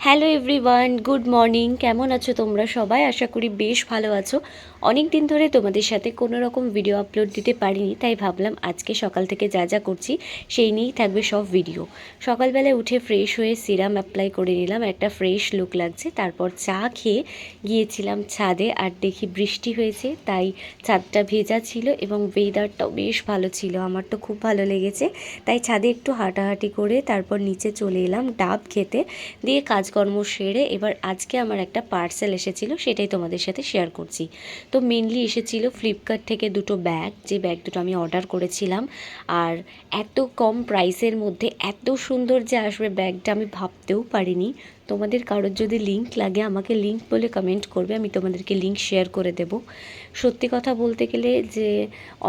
Hello everyone, good morning. কেমন আছো তোমরা সবাই? আশা করি বেশ ভালো আছো। অনেক দিন ধরে তোমাদের সাথে কোনো রকম ভিডিও আপলোড দিতে পারিনি, তাই ভাবলাম আজকে সকাল থেকে যা যা করছি সেই নিয়েই থাকবে সব ভিডিও। সকালবেলায় উঠে ফ্রেশ হয়ে সিরাম অ্যাপ্লাই করে নিলাম, একটা ফ্রেশ লুক লাগছে। তারপর চা খেয়ে গিয়েছিলাম ছাদে, আর দেখি বৃষ্টি হয়েছে, তাই ছাদটা ভেজা ছিল এবং ওয়েদারটাও বেশ ভালো ছিল। আমার তো খুব ভালো লেগেছে, তাই ছাদে একটু হাঁটাহাঁটি করে তারপর নিচে চলে এলাম ডাব খেতে। দিয়ে কাজকর্ম সেরে এবার আজকে আমার একটা পার্সেল এসেছিলো, সেটাই তোমাদের সাথে শেয়ার করছি। তো মেনলি এসেছিলো ফ্লিপকার্ট থেকে দুটো ব্যাগ, যে ব্যাগ দুটো আমি অর্ডার করেছিলাম। আর এত কম প্রাইসের মধ্যে এত সুন্দর যে আসবে ব্যাগটা আমি ভাবতেও পারিনি। তোমাদের কারোর যদি লিঙ্ক লাগে আমাকে লিঙ্ক বলে কমেন্ট করবে, আমি তোমাদেরকে লিঙ্ক শেয়ার করে দেব। সত্যি কথা বলতে গেলে যে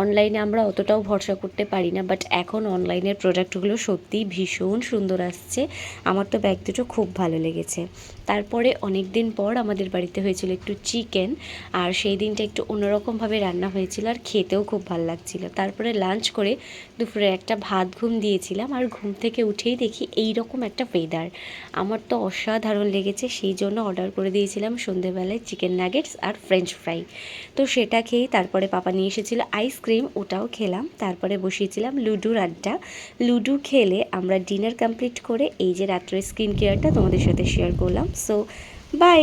অনলাইনে আমরা অতটাও ভরসা করতে পারি না, বাট এখন অনলাইনের প্রোডাক্টগুলো সত্যিই ভীষণ সুন্দর আসছে। আমার তো ব্যাগ দুটো খুব ভালো লেগেছে। তারপরে অনেক দিন পর আমাদের বাড়িতে হয়েছিল একটু চিকেন, আর সেই দিনটা একটু অন্যরকমভাবে রান্না হয়েছিল, আর খেতেও খুব ভালো লাগছিল। তারপরে লাঞ্চ করে দুপুরে একটা ভাত ঘুম দিয়েছিলাম, আর ঘুম থেকে উঠেই দেখি এই রকম একটা ওয়েদার। আমার তো অসাধারণ লেগেছে, সেই জন্য অর্ডার করে দিয়েছিলাম সন্ধেবেলায় চিকেন নাগেটস আর ফ্রেঞ্চ ফ্রাই। তো সেটা খেয়েই তারপরে পাপা নিয়ে এসেছিলো আইসক্রিম, ওটাও খেলাম। তারপরে বসিয়েছিলাম লুডোর আড্ডা। লুডো খেলে আমরা ডিনার কমপ্লিট করে এই যে রাত্রের স্কিন কেয়ারটা তোমাদের সাথে শেয়ার করলাম। So by.